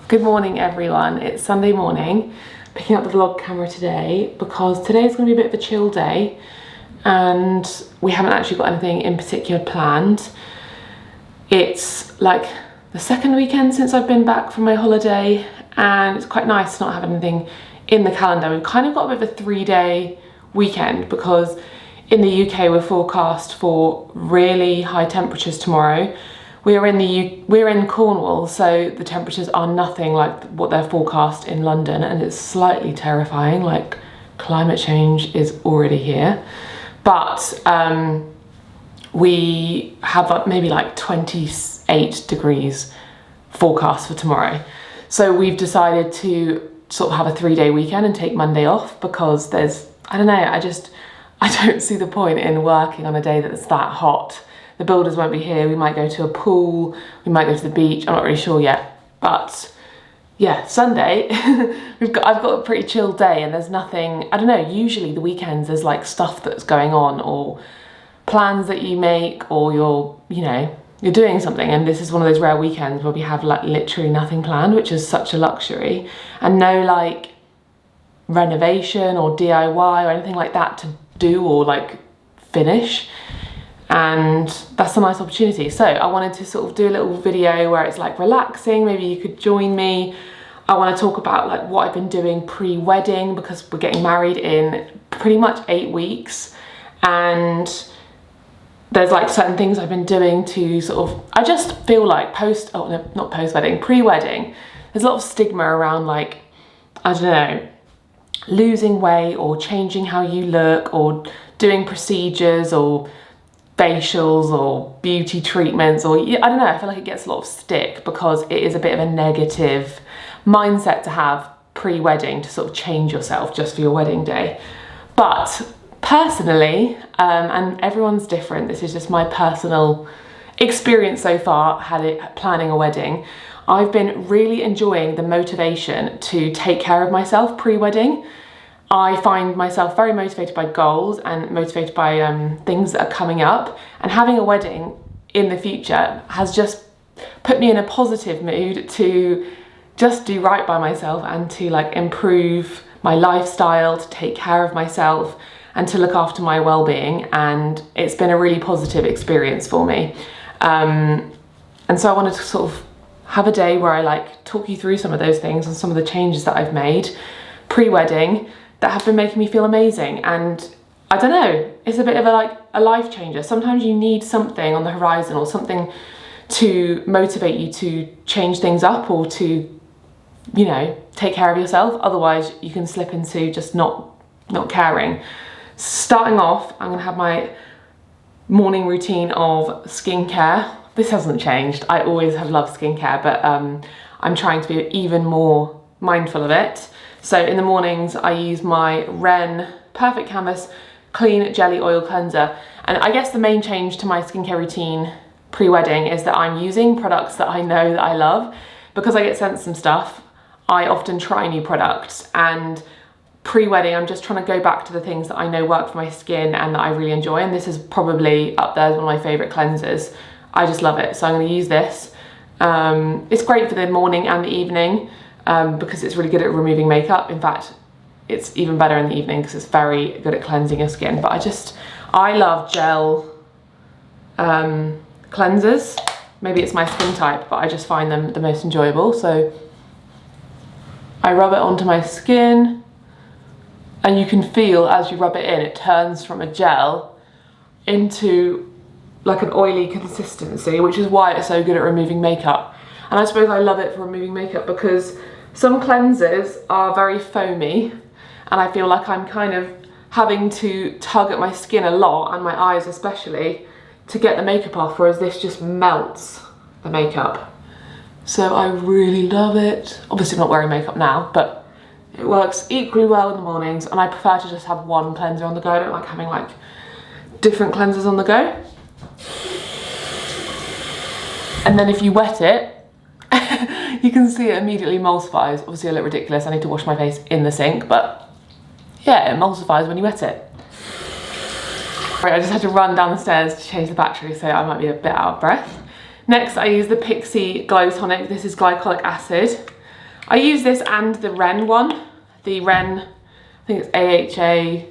Good morning everyone, it's Sunday morning, picking up the vlog camera today because today's going to be a bit of a chill day and we haven't actually got anything in particular planned. It's like the second weekend since I've been back from my holiday and it's quite nice to not have anything in the calendar. We've kind of got a bit of a 3-day weekend because in the UK we're forecast for really high temperatures tomorrow. We're in Cornwall, so the temperatures are nothing like what they're forecast in London, and it's slightly terrifying, like climate change is already here. But we have maybe like 28 degrees forecast for tomorrow. So we've decided to sort of have a 3-day weekend and take Monday off because I don't know, I don't see the point in working on a day that's that hot. The builders won't be here, we might go to a pool, we might go to the beach, I'm not really sure yet. But yeah, Sunday, I've got a pretty chill day and there's nothing, I don't know, usually the weekends there's like stuff that's going on or plans that you make or you're doing something, and this is one of those rare weekends where we have like literally nothing planned, which is such a luxury, and no like renovation or DIY or anything like that to do or like finish. And that's a nice opportunity. So I wanted to sort of do a little video where it's like relaxing, maybe you could join me. I want to talk about like what I've been doing pre-wedding because we're getting married in pretty much 8 weeks, and there's like certain things I've been doing to sort of, I just feel like pre-wedding, there's a lot of stigma around like, I don't know, losing weight or changing how you look or doing procedures or facials or beauty treatments, or I don't know, I feel like it gets a lot of stick because it is a bit of a negative mindset to have pre-wedding, to sort of change yourself just for your wedding day. But personally, and everyone's different, this is just my personal experience so far, planning a wedding, I've been really enjoying the motivation to take care of myself pre-wedding. I find myself very motivated by goals and motivated by things that are coming up, and having a wedding in the future has just put me in a positive mood to just do right by myself and to like improve my lifestyle, to take care of myself and to look after my well-being, and it's been a really positive experience for me. And so I wanted to sort of have a day where I like talk you through some of those things and some of the changes that I've made pre-wedding that have been making me feel amazing. And I don't know, it's a bit of a life changer. Sometimes you need something on the horizon or something to motivate you to change things up or to, take care of yourself. Otherwise you can slip into just not caring. Starting off, I'm gonna have my morning routine of skincare. This hasn't changed. I always have loved skincare, but I'm trying to be even more mindful of it. So in the mornings, I use my Ren Perfect Canvas Clean Jelly Oil Cleanser. And I guess the main change to my skincare routine pre-wedding is that I'm using products that I know that I love. Because I get sent some stuff, I often try new products. And pre-wedding, I'm just trying to go back to the things that I know work for my skin and that I really enjoy. And this is probably up there as one of my favorite cleansers. I just love it. So I'm going to use this. It's great for the morning and the evening. Because it's really good at removing makeup. In fact, it's even better in the evening because it's very good at cleansing your skin. But I love gel cleansers. Maybe it's my skin type, but I just find them the most enjoyable. So I rub it onto my skin, and you can feel as you rub it in, it turns from a gel into like an oily consistency, which is why it's so good at removing makeup. And I suppose I love it for removing makeup because some cleansers are very foamy and I feel like I'm kind of having to tug at my skin a lot, and my eyes especially, to get the makeup off, whereas this just melts the makeup. So I really love it. Obviously I'm not wearing makeup now, but it works equally well in the mornings, and I prefer to just have one cleanser on the go. I don't like having like different cleansers on the go. And then if you wet it, you can see it immediately emulsifies. Obviously I look ridiculous, I need to wash my face in the sink, but yeah, it emulsifies when you wet it. Right, I just had to run down the stairs to change the battery, so I might be a bit out of breath. Next I use the Pixi Glow Tonic. This is glycolic acid. I use this and the Ren one. The Ren, I think it's AHA,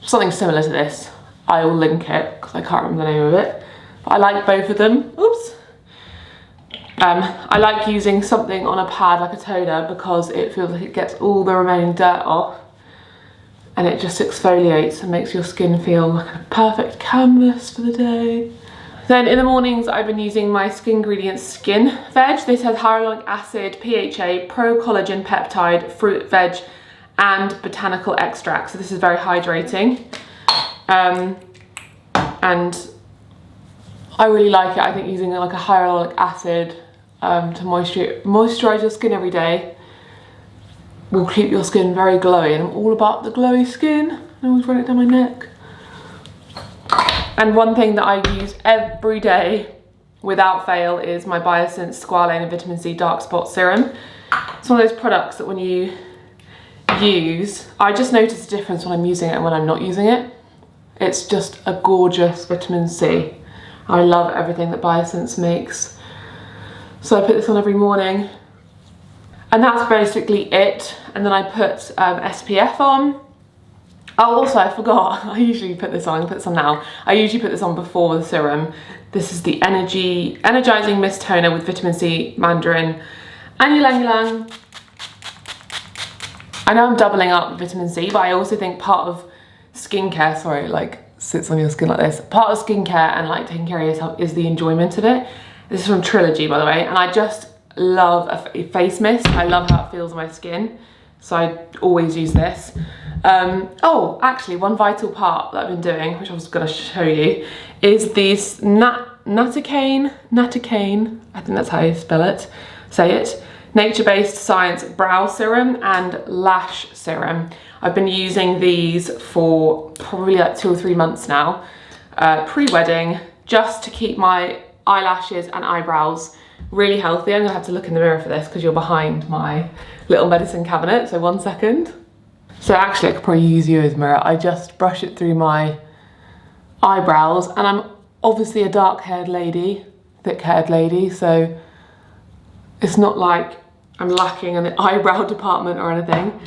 something similar to this. I will link it because I can't remember the name of it. But I like both of them. Oops. I like using something on a pad like a toner because it feels like it gets all the remaining dirt off and it just exfoliates and makes your skin feel like a perfect canvas for the day. Then in the mornings I've been using my Skin Ingredients Skin Veg. This has hyaluronic acid, PHA, pro collagen peptide, fruit veg and botanical extract. So this is very hydrating. And I really like it. I think using like a hyaluronic acid to moisturize your skin every day will keep your skin very glowy, and I'm all about the glowy skin. I always run it down my neck. And one thing that I use every day without fail is my Biosense Squalene and Vitamin C Dark Spot Serum. It's one of those products that when you use, I just notice a difference when I'm using it and when I'm not using it. It's just a gorgeous vitamin C. I love everything that Biosense makes. So I put this on every morning. And that's basically it. And then I put SPF on. Oh, also I forgot, I usually put this on, I'm gonna put this on now. I usually put this on before the serum. This is the Energizing Mist Toner with Vitamin C, Mandarin, and Ylang Ylang. I know I'm doubling up with vitamin C, but I also think part of skincare, sorry, like sits on your skin like this. Part of skincare and like taking care of yourself is the enjoyment of it. This is from Trilogy, by the way, and I just love a face mist. I love how it feels on my skin, so I always use this. Oh, actually, one vital part that I've been doing, which I was going to show you, is these Natacane, I think that's how you say it, nature-based science brow serum and lash serum. I've been using these for probably like 2 or 3 months now, pre-wedding, just to keep my eyelashes and eyebrows really healthy. I'm gonna have to look in the mirror for this because you're behind my little medicine cabinet, so 1 second. So actually I could probably use you as a mirror. I just brush it through my eyebrows, and I'm obviously a dark-haired lady, thick-haired lady, so it's not like I'm lacking in the eyebrow department or anything,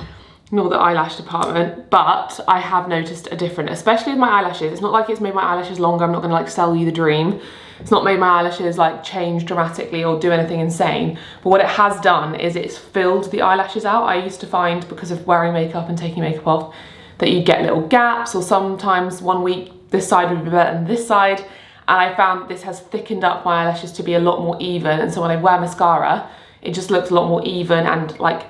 nor the eyelash department, but I have noticed a difference, especially with my eyelashes. It's not like it's made my eyelashes longer. I'm not gonna like sell you the dream. It's not made my eyelashes like change dramatically or do anything insane, but what it has done is it's filled the eyelashes out. I used to find, because of wearing makeup and taking makeup off, that you get little gaps, or sometimes one week this side would be better than this side, and I found that this has thickened up my eyelashes to be a lot more even, and so when I wear mascara, it just looks a lot more even, and like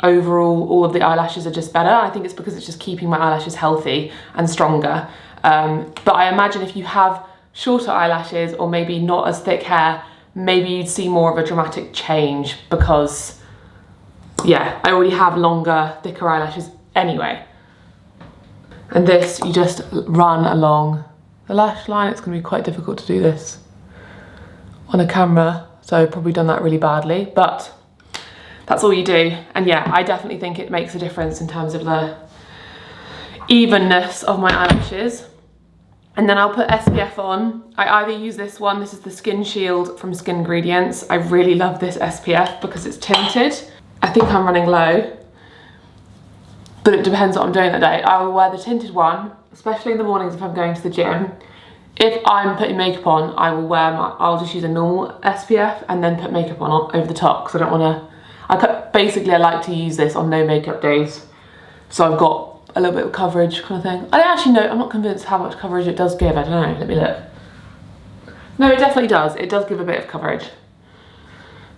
overall all of the eyelashes are just better. I think it's because it's just keeping my eyelashes healthy and stronger. But I imagine if you have shorter eyelashes or maybe not as thick hair, maybe you'd see more of a dramatic change, because yeah, I already have longer, thicker eyelashes anyway. And this, you just run along the lash line. It's gonna be quite difficult to do this on a camera, so I've probably done that really badly, but that's all you do. And yeah, I definitely think it makes a difference in terms of the evenness of my eyelashes. And then I'll put SPF on. I either use this one, this is the Skin Shield from Skin Ingredients. I really love this SPF because it's tinted. I think I'm running low, but it depends what I'm doing that day. I will wear the tinted one, especially in the mornings if I'm going to the gym. If I'm putting makeup on, I'll just use a normal SPF and then put makeup on over the top, because I don't want to, basically I like to use this on no makeup days. So I've got a little bit of coverage kind of thing. I don't actually know, I'm not convinced how much coverage it does give, I don't know, let me look. No, it definitely does, it does give a bit of coverage.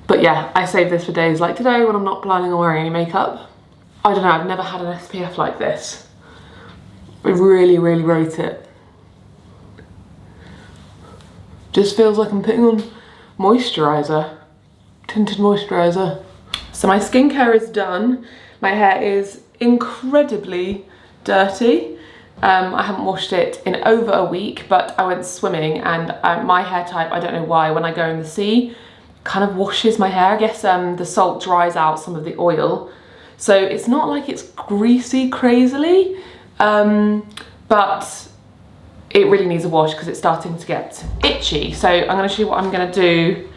But yeah, I save this for days like today when I'm not planning on wearing any makeup. I don't know, I've never had an SPF like this. I really, really rate it. Just feels like I'm putting on moisturiser, tinted moisturiser. So my skincare is done. My hair is incredibly dirty. I haven't washed it in over a week, but I went swimming, and my hair type, I don't know why, when I go in the sea, kind of washes my hair. I guess the salt dries out some of the oil. So it's not like it's greasy crazily, but it really needs a wash because it's starting to get itchy. So I'm going to show you what I'm going to do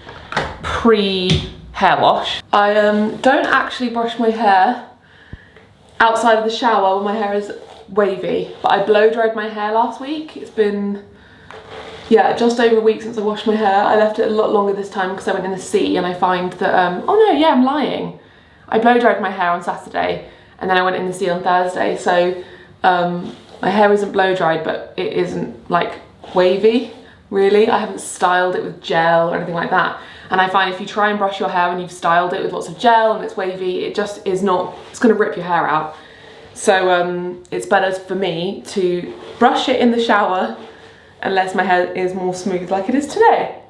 pre hair wash. I don't actually brush my hair outside of the shower when my hair is wavy, but I blow dried my hair last week. It's been, yeah, just over a week since I washed my hair. I left it a lot longer this time because I went in the sea, and I find that, oh no, yeah, I'm lying. I blow dried my hair on Saturday and then I went in the sea on Thursday. So my hair isn't blow dried, but it isn't like wavy, really. I haven't styled it with gel or anything like that. And I find if you try and brush your hair when you've styled it with lots of gel and it's wavy, it just is not, it's gonna rip your hair out. So it's better for me to brush it in the shower unless my hair is more smooth like it is today.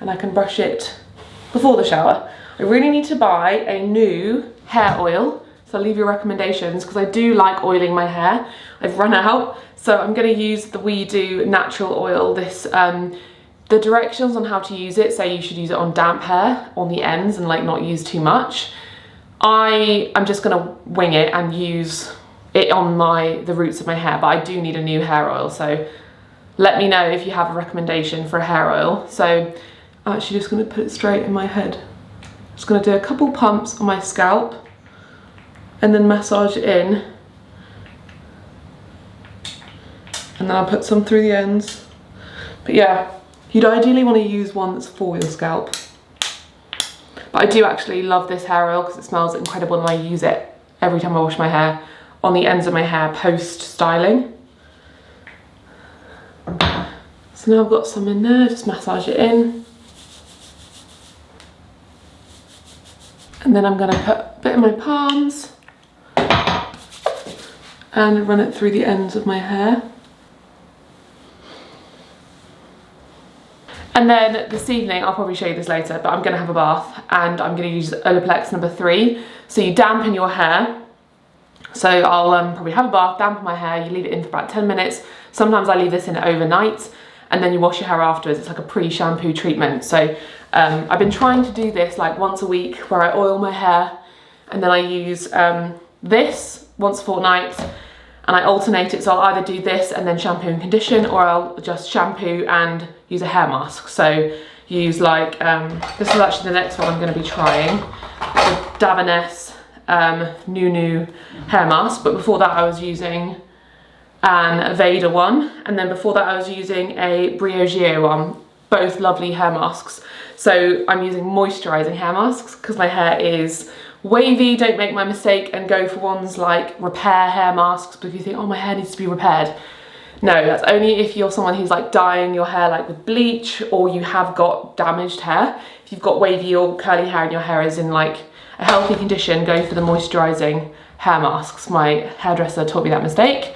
And I can brush it before the shower. I really need to buy a new hair oil. So I'll leave you recommendations because I do like oiling my hair. I've run out. So I'm gonna use the We Do natural oil. This, the directions on how to use it say you should use it on damp hair on the ends and like not use too much. I'm just gonna wing it and use it on the roots of my hair, but I do need a new hair oil. So let me know if you have a recommendation for a hair oil. So I'm actually just gonna put it straight in my head. Just gonna do a couple pumps on my scalp and then massage it in. And then I'll put some through the ends. But yeah, you'd ideally want to use one that's for your scalp. But I do actually love this hair oil because it smells incredible and I use it every time I wash my hair on the ends of my hair post styling. So now I've got some in there, just massage it in. And then I'm going to put a bit in my palms and run it through the ends of my hair. And then this evening, I'll probably show you this later, but I'm going to have a bath and I'm going to use Oliplex number 3. So you dampen your hair. So I'll probably have a bath, dampen my hair, you leave it in for about 10 minutes. Sometimes I leave this in overnight and then you wash your hair afterwards. It's like a pre-shampoo treatment. So I've been trying to do this like once a week where I oil my hair and then I use this once a fortnight and I alternate it. So I'll either do this and then shampoo and condition, or I'll just shampoo and use a hair mask. So use like, this is actually the next one I'm going to be trying, the Davines New hair mask. But before that I was using an Aveda one, and then before that I was using a Briogeo one. Both lovely hair masks. So I'm using moisturising hair masks because my hair is wavy. Don't make my mistake and go for ones like repair hair masks because you think, oh, my hair needs to be repaired. No, that's only if you're someone who's like dyeing your hair like with bleach, or you have got damaged hair. If you've got wavy or curly hair and your hair is in like a healthy condition, go for the moisturising hair masks. My hairdresser taught me that mistake.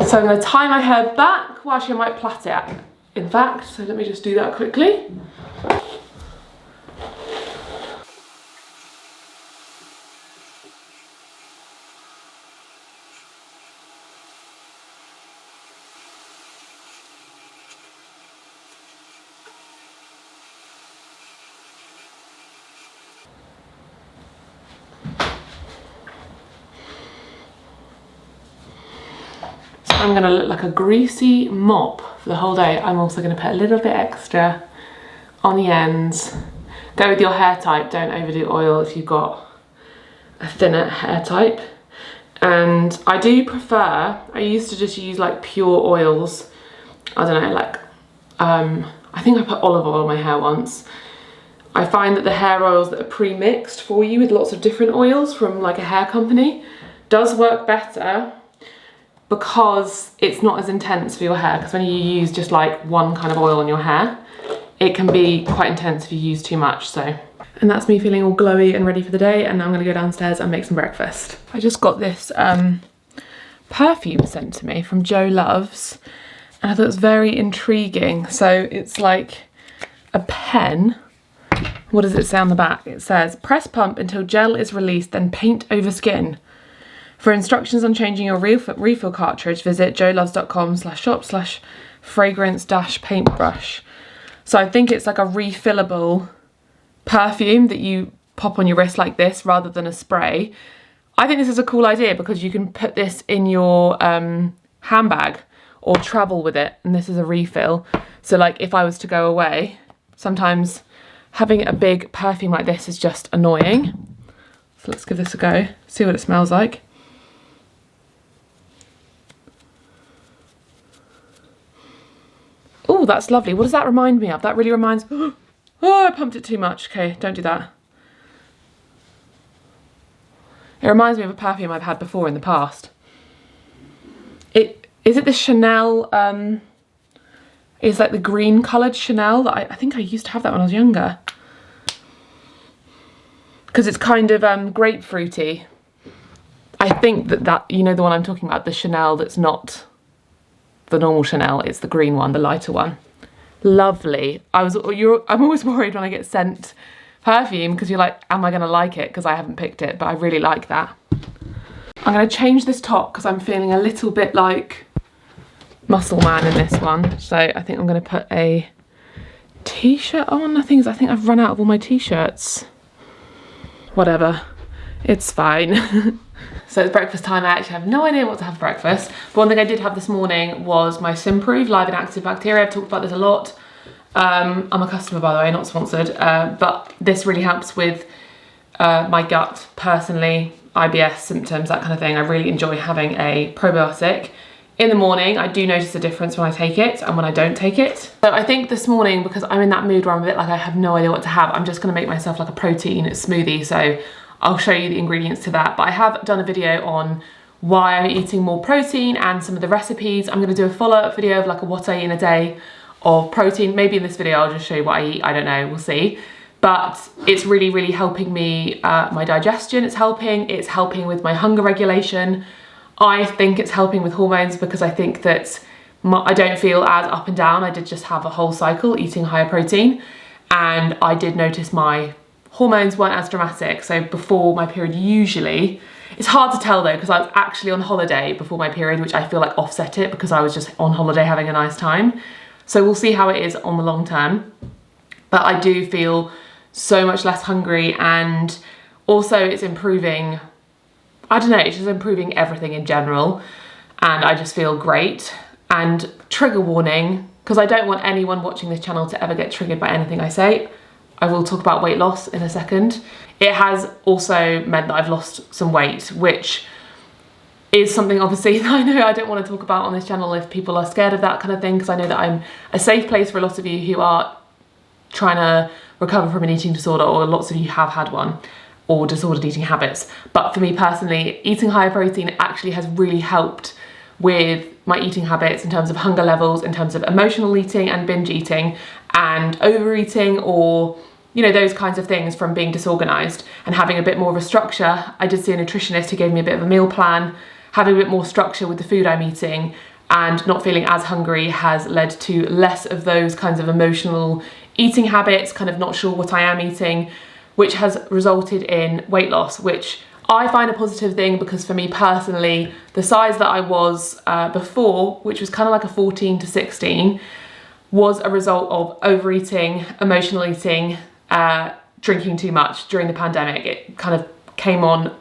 So I'm going to tie my hair back. Well, actually I might plait it in fact, so let me just do that quickly. I'm gonna look like a greasy mop for the whole day. I'm also gonna put a little bit extra on the ends. Go with your hair type, don't overdo oil if you've got a thinner hair type. And I do prefer, I used to just use like pure oils. I don't know, like, I think I put olive oil on my hair once. I find that the hair oils that are pre-mixed for you with lots of different oils from like a hair company does work better, because it's not as intense for your hair. Because when you use just like one kind of oil on your hair, it can be quite intense if you use too much. So, and that's me feeling all glowy and ready for the day, and now I'm gonna go downstairs and make some breakfast. I just got this perfume sent to me from Joe Loves, and I thought it was very intriguing. So it's like a pen. What does it say on the back? It says, press pump until gel is released, then paint over skin. For instructions on changing your refill cartridge, visit joeloves.com/shop/fragrance-paintbrush. So I think it's like a refillable perfume that you pop on your wrist like this rather than a spray. I think this is a cool idea because you can put this in your handbag or travel with it, and this is a refill. So like if I was to go away, sometimes having a big perfume like this is just annoying. So let's give this a go, see what it smells like. Oh, that's lovely. What does that remind me of? That really reminds, oh, I pumped it too much. Okay, don't do that. It reminds me of a perfume I've had before in the past. Is it the Chanel, it's like the green coloured Chanel that I think I used to have that when I was younger. Because it's kind of grapefruity. I think that, you know the one I'm talking about, the Chanel that's not the normal Chanel, it's the green one, the lighter one. Lovely. I'm always worried when I get sent perfume because you're like, am I going to like it? Because I haven't picked it, but I really like that. I'm going to change this top because I'm feeling a little bit like muscle man in this one. So I think I'm going to put a t-shirt on. I think I've run out of all my t-shirts. Whatever, it's fine. So it's breakfast time. I actually have no idea what to have for breakfast. But one thing I did have this morning was my Simprove Live and Active Bacteria. I've talked about this a lot. I'm a customer, by the way, not sponsored. But this really helps with my gut personally, IBS symptoms, that kind of thing. I really enjoy having a probiotic. In the morning, I do notice a difference when I take it and when I don't take it. So I think this morning, because I'm in that mood where I'm a bit like I have no idea what to have, I'm just gonna make myself like a protein smoothie. So I'll show you the ingredients to that. But I have done a video on why I'm eating more protein and some of the recipes. I'm gonna do a follow-up video of like a what I eat in a day of protein. Maybe in this video, I'll just show you what I eat. I don't know, we'll see. But it's really, really helping me, my digestion, it's helping with my hunger regulation. I think it's helping with hormones because I think that I don't feel as up and down. I did just have a whole cycle eating higher protein, and I did notice my hormones weren't as dramatic. So before my period, usually, it's hard to tell though because I was actually on holiday before my period, which I feel like offset it because I was just on holiday having a nice time. So we'll see how it is on the long term. But I do feel so much less hungry, and also it's improving, I don't know, it's just improving everything in general, and I just feel great. And trigger warning, because I don't want anyone watching this channel to ever get triggered by anything I say. I will talk about weight loss in a second. It has also meant that I've lost some weight, which is something obviously that I know I don't want to talk about on this channel if people are scared of that kind of thing, because I know that I'm a safe place for a lot of you who are trying to recover from an eating disorder, or lots of you have had one, or disordered eating habits. But for me personally, eating higher protein actually has really helped with my eating habits in terms of hunger levels, in terms of emotional eating and binge eating and overeating, or you know, those kinds of things from being disorganized and having a bit more of a structure. I did see a nutritionist who gave me a bit of a meal plan. Having a bit more structure with the food I'm eating and not feeling as hungry has led to less of those kinds of emotional eating habits, kind of not sure what I am eating, which has resulted in weight loss, which I find a positive thing because for me personally, the size that I was before, which was kind of like a 14 to 16, was a result of overeating, emotional eating, drinking too much during the pandemic. It kind of came on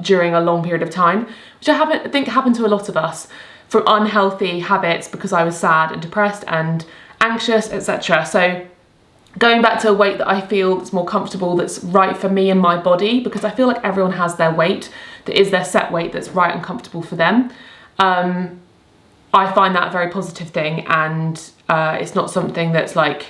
during a long period of time, which I think happened to a lot of us, from unhealthy habits because I was sad and depressed and anxious, etc. So going back to a weight that I feel that's more comfortable, that's right for me and my body, because I feel like everyone has their weight that is their set weight that's right and comfortable for them. I find that a very positive thing, and it's not something that's like,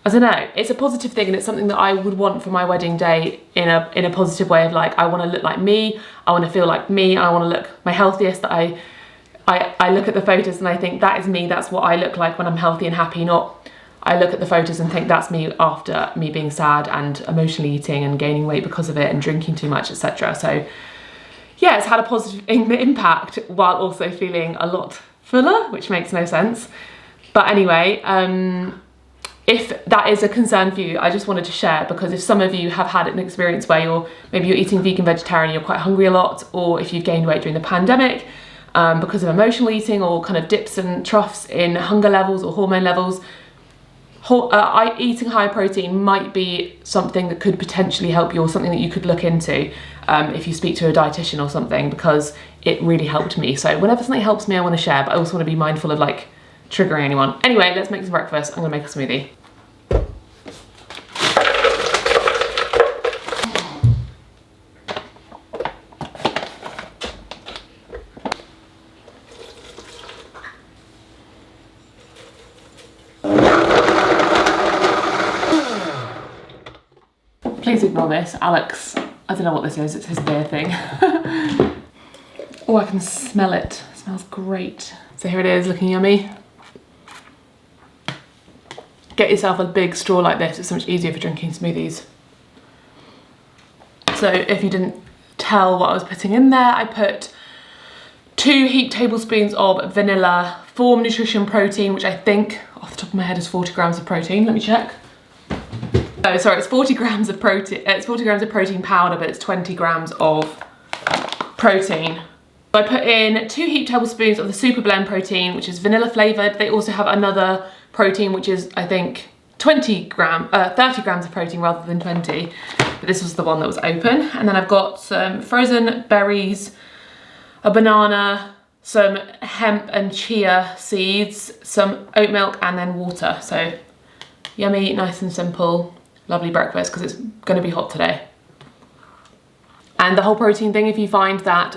I don't know, it's a positive thing, and it's something that I would want for my wedding day in a positive way of like, I want to look like me, I want to feel like me, I want to look my healthiest, that I look at the photos and I think that is me, that's what I look like when I'm healthy and happy, not I look at the photos and think that's me after me being sad and emotionally eating and gaining weight because of it and drinking too much, etc. So yeah, it's had a positive impact while also feeling a lot fuller, which makes no sense. But anyway, if that is a concern for you, I just wanted to share, because if some of you have had an experience where maybe you're eating vegan, vegetarian, you're quite hungry a lot, or if you've gained weight during the pandemic because of emotional eating or kind of dips and troughs in hunger levels or hormone levels, eating high protein might be something that could potentially help you, or something that you could look into if you speak to a dietitian or something, because it really helped me. So whenever something helps me, I want to share, but I also want to be mindful of like triggering anyone. Anyway, let's make some breakfast. I'm gonna make a smoothie. Please ignore this. Alex, I don't know what this is, it's his beer thing. Oh, I can smell it. It smells great. So here it is, looking yummy. Get yourself a big straw like this, it's so much easier for drinking smoothies. So if you didn't tell what I was putting in there, I put 2 heaped tablespoons of vanilla, Form Nutrition protein, which I think off the top of my head is 40 grams of protein. Let me check. Oh, sorry, it's 40 grams of protein. It's 40 grams of protein powder, but it's 20 grams of protein. I put in 2 heaped tablespoons of the Super Blend protein, which is vanilla flavored. They also have another protein, which is, I think, 30 grams of protein rather than 20. But this was the one that was open. And then I've got some frozen berries, a banana, some hemp and chia seeds, some oat milk, and then water. So yummy, nice and simple, lovely breakfast because it's going to be hot today. And the whole protein thing, if you find that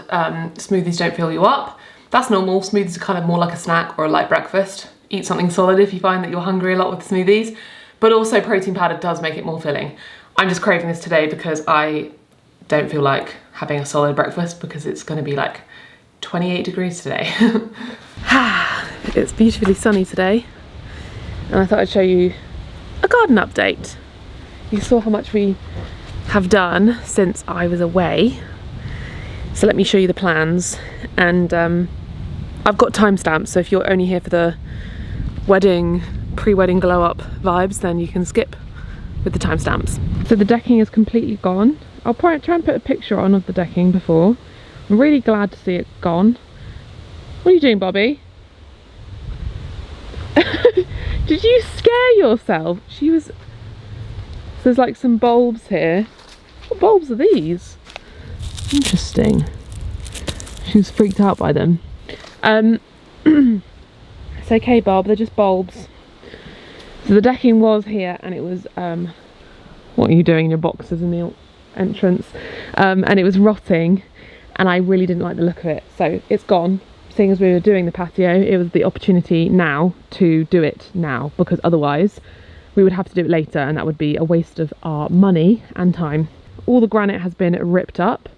smoothies don't fill you up, that's normal. Smoothies are kind of more like a snack or a light breakfast. Eat something solid if you find that you're hungry a lot with smoothies. But also protein powder does make it more filling. I'm just craving this today because I don't feel like having a solid breakfast because it's going to be like 28 degrees today. It's beautifully sunny today. And I thought I'd show you a garden update. You saw how much we have done since I was away. So let me show you the plans. And I've got timestamps, so if you're only here for the wedding, pre-wedding glow up vibes, then you can skip with the timestamps. So the decking is completely gone. I'll try and put a picture on of the decking before. I'm really glad to see it gone. What are you doing, Bobby? Did you scare yourself? She was... There's like some bulbs here. What bulbs are these? Interesting. She was freaked out by them. It's okay, Bob, they're just bulbs. So the decking was here and it was, what are you doing in your boxes in the entrance? And it was rotting and I really didn't like the look of it. So it's gone. Seeing as we were doing the patio, it was the opportunity now to do it now, because otherwise we would have to do it later and that would be a waste of our money and time. All the granite has been ripped up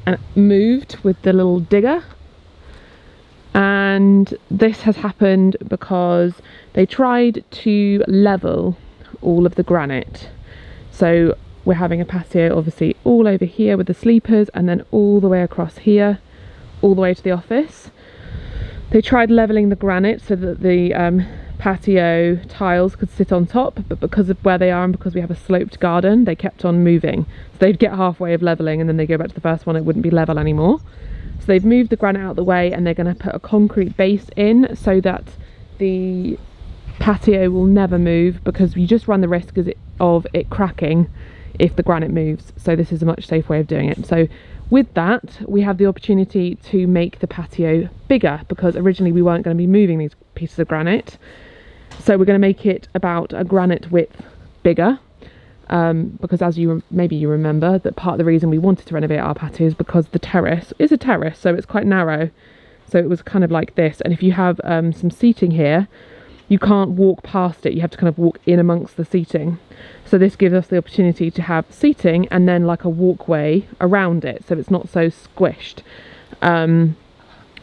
and moved with the little digger. And this has happened because they tried to level all of the granite. So we're having a patio obviously all over here with the sleepers and then all the way across here, all the way to the office. They tried leveling the granite so that the patio tiles could sit on top, but because of where they are and because we have a sloped garden, they kept on moving. So they'd get halfway of leveling and then they go back to the first one, it wouldn't be level anymore. So they've moved the granite out of the way and they're going to put a concrete base in so that the patio will never move, because you just run the risk of it cracking if the granite moves. So this is a much safer way of doing it. So with that, we have the opportunity to make the patio bigger, because originally we weren't going to be moving these pieces of granite. So we're going to make it about a granite width bigger. Because as maybe you remember, that part of the reason we wanted to renovate our patio is because the terrace is a terrace, so it's quite narrow. So it was kind of like this, and if you have some seating here, you can't walk past it, you have to kind of walk in amongst the seating. So this gives us the opportunity to have seating and then like a walkway around it, so it's not so squished,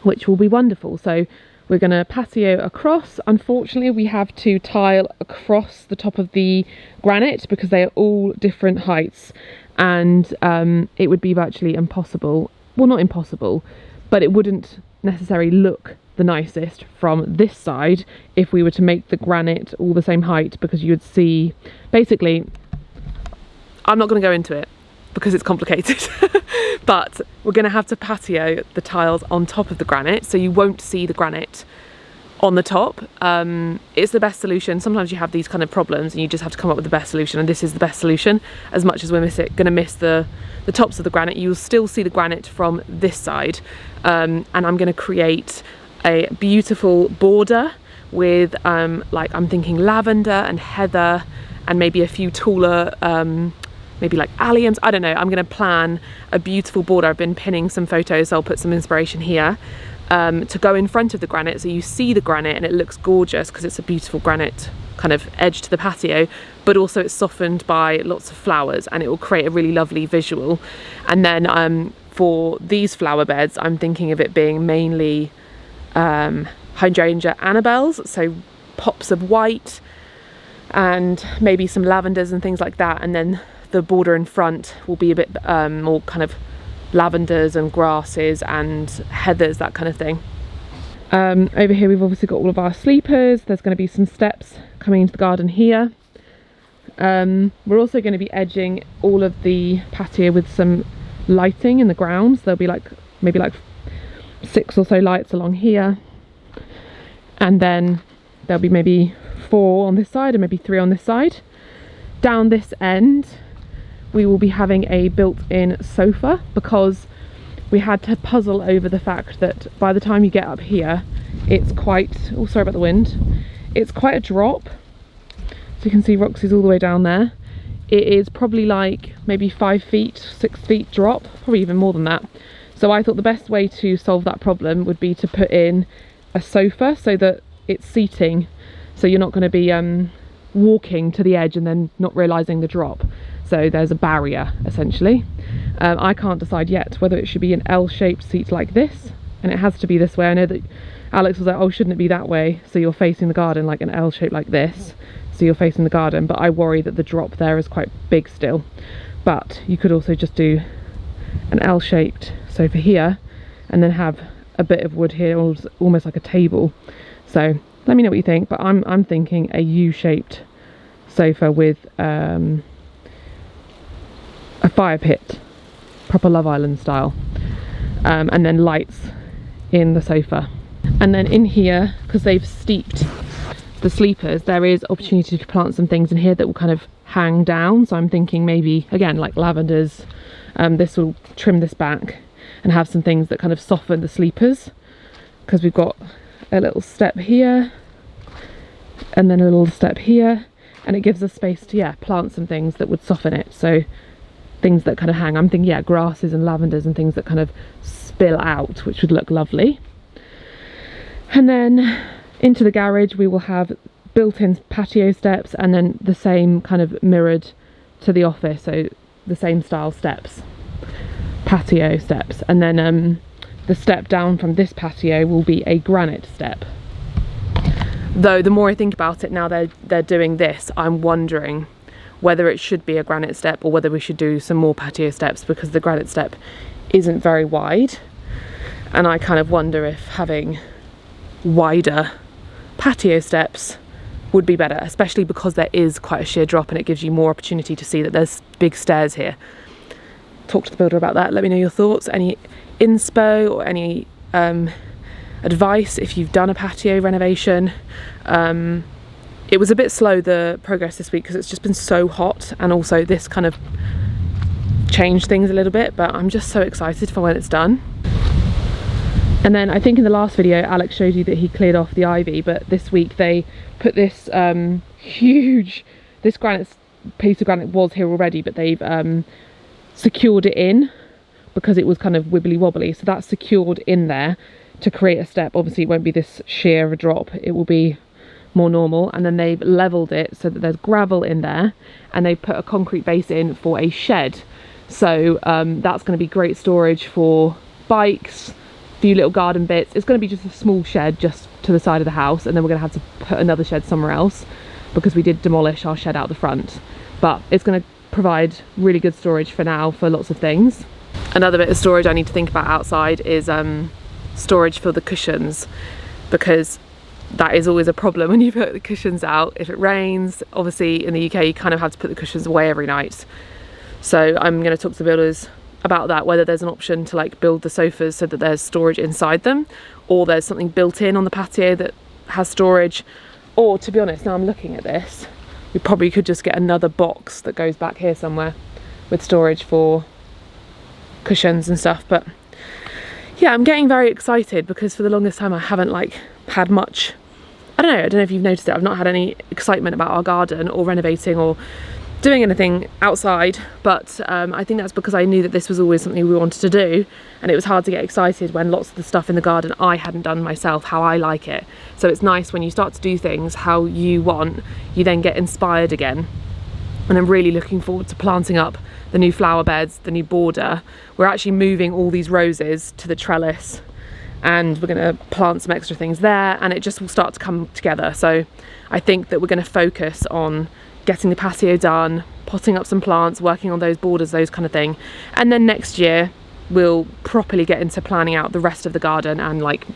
which will be wonderful. So we're going to patio across. Unfortunately, we have to tile across the top of the granite because they are all different heights, and it would be virtually impossible. Well, not impossible, but it wouldn't necessarily look the nicest from this side if we were to make the granite all the same height, because you would see, basically, I'm not going to go into it because it's complicated, but we're going to have to patio the tiles on top of the granite, so you won't see the granite on the top. It's the best solution. Sometimes you have these kind of problems and you just have to come up with the best solution, and this is the best solution. As much as we're going to miss the tops of the granite, you'll still see the granite from this side, and I'm going to create a beautiful border with like, I'm thinking lavender and heather and maybe a few taller maybe like alliums, I don't know. I'm going to plan a beautiful border. I've been pinning some photos, so I'll put some inspiration here to go in front of the granite, so you see the granite and it looks gorgeous because it's a beautiful granite kind of edge to the patio, but also it's softened by lots of flowers, and it will create a really lovely visual. And then for these flower beds, I'm thinking of it being mainly hydrangea Annabelles, so pops of white and maybe some lavenders and things like that. And then the border in front will be a bit more kind of lavenders and grasses and heathers, that kind of thing. Over here we've obviously got all of our sleepers. There's going to be some steps coming into the garden here. We're also going to be edging all of the patio with some lighting in the grounds. There'll be maybe 6 or so lights along here, and then there'll be maybe 4 on this side and maybe 3 on this side. Down this end we will be having a built-in sofa, because we had to puzzle over the fact that by the time you get up here, it's quite, oh sorry about the wind, it's quite a drop. So you can see Roxy's all the way down there. It is probably like maybe 5 feet, 6 feet drop, probably even more than that. So I thought the best way to solve that problem would be to put in a sofa so that it's seating, so you're not going to be walking to the edge and then not realising the drop. So there's a barrier essentially. I can't decide yet whether it should be an L-shaped seat like this, and it has to be this way. I know that Alex was like, oh, shouldn't it be that way, so you're facing the garden, like an L shape like this, so you're facing the garden. But I worry that the drop there is quite big still. But you could also just do an L-shaped sofa here and then have a bit of wood here, almost like a table. So let me know what you think, but I'm thinking a U-shaped sofa with a fire pit, proper Love Island style, and then lights in the sofa. And then in here, because they've steeped the sleepers, there is opportunity to plant some things in here that will kind of hang down. So I'm thinking maybe, again, like lavenders. This will trim this back and have some things that kind of soften the sleepers, because we've got a little step here and then a little step here, and it gives us space to plant some things that would soften it. So things that kind of hang, I'm thinking grasses and lavenders and things that kind of spill out, which would look lovely. And then into the garage we will have built-in patio steps, and then the same kind of mirrored to the office, so the same style steps, patio steps. And then the step down from this patio will be a granite step. Though the more I think about it, now they're doing this, I'm wondering whether it should be a granite step or whether we should do some more patio steps, because the granite step isn't very wide, and I kind of wonder if having wider patio steps would be better, especially because there is quite a sheer drop and it gives you more opportunity to see that there's big stairs here. Talk to the builder about that, let me know your thoughts, any inspo or any advice if you've done a patio renovation. It was a bit slow, the progress this week, because it's just been so hot, and also this kind of changed things a little bit, but I'm just so excited for when it's done. And then I think in the last video Alex showed you that he cleared off the ivy, but this week they put this huge, this piece of granite was here already, but they've secured it in because it was kind of wibbly wobbly, so that's secured in there to create a step. Obviously it won't be this sheer of a drop, it will be more normal. And then they've leveled it so that there's gravel in there, and they've put a concrete base in for a shed. So that's going to be great storage for bikes, a few little garden bits. It's going to be just a small shed just to the side of the house, and then we're going to have to put another shed somewhere else because we did demolish our shed out the front. But it's going to provide really good storage for now for lots of things. Another bit of storage I need to think about outside is storage for the cushions, because that is always a problem when you put the cushions out. If it rains, obviously in the UK you kind of have to put the cushions away every night. So I'm going to talk to the builders about that, whether there's an option to like build the sofas so that there's storage inside them, or there's something built in on the patio that has storage. Or, to be honest, now I'm looking at this, we probably could just get another box that goes back here somewhere with storage for cushions and stuff. But yeah, I'm getting very excited because for the longest time I haven't like had much, I don't know if you've noticed it, I've not had any excitement about our garden or renovating or doing anything outside, but I think that's because I knew that this was always something we wanted to do, and it was hard to get excited when lots of the stuff in the garden I hadn't done myself how I like it. So it's nice when you start to do things how you want, you then get inspired again. And I'm really looking forward to planting up the new flower beds, the new border. We're actually moving all these roses to the trellis, and we're going to plant some extra things there, and it just will start to come together. So I think that we're going to focus on getting the patio done, potting up some plants, working on those borders, those kind of thing. And then next year we'll properly get into planning out the rest of the garden and, like,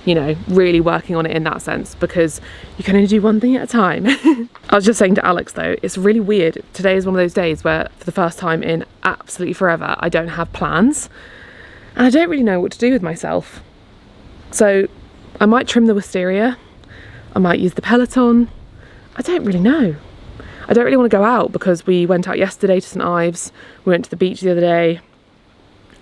you know, really working on it in that sense, because you can only do one thing at a time. I was just saying to Alex though, it's really weird. Today is one of those days where for the first time in absolutely forever, I don't have plans and I don't really know what to do with myself. So I might trim the wisteria, I might use the Peloton, I don't really know. I don't really want to go out because we went out yesterday to St Ives, we went to the beach the other day.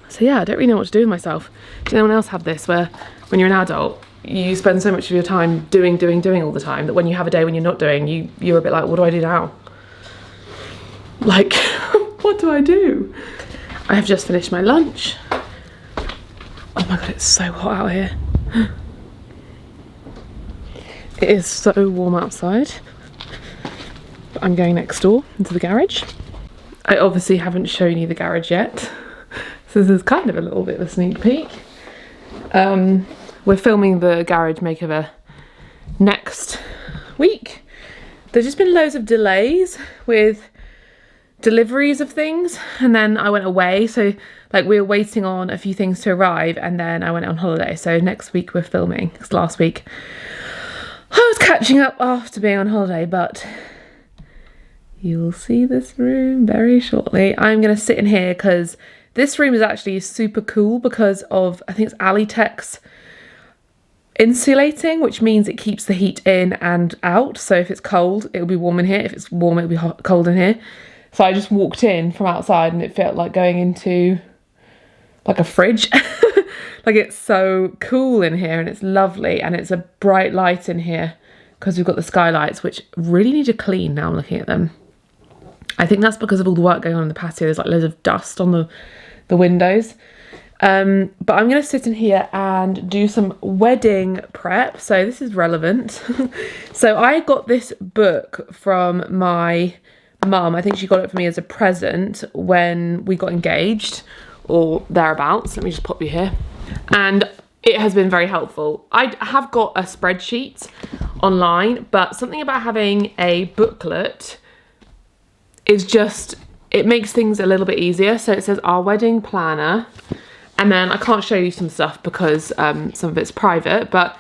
So yeah, I don't really know what to do with myself. Does anyone else have this, where when you're an adult, you spend so much of your time doing all the time that when you have a day when you're not doing, you're a bit like, what do I do now? Like, what do I do? I have just finished my lunch. Oh my God, it's so hot out here. It is so warm outside. But I'm going next door into the garage. I obviously haven't shown you the garage yet. So this is kind of a little bit of a sneak peek. We're filming the garage makeover next week. There's just been loads of delays with deliveries of things, and then I went away, so like we were waiting on a few things to arrive, and then I went on holiday. So next week we're filming, because last week I was catching up after being on holiday, but you will see this room very shortly. I'm going to sit in here because this room is actually super cool because of, I think it's Alitex insulating, which means it keeps the heat in and out. So if it's cold, it'll be warm in here. If it's warm, it'll be hot, cold in here. So I just walked in from outside and it felt like going into like a fridge. Like, it's so cool in here and it's lovely, and it's a bright light in here because we've got the skylights, which really need to clean now I'm looking at them. I think that's because of all the work going on in the patio. There's like loads of dust on the windows. But I'm going to sit in here and do some wedding prep. So this is relevant. So I got this book from my mum. I think she got it for me as a present when we got engaged or thereabouts. Let me just pop you here. And it has been very helpful. I have got a spreadsheet online, but something about having a booklet is just, it makes things a little bit easier. So it says our wedding planner, and then I can't show you some stuff because some of it's private, but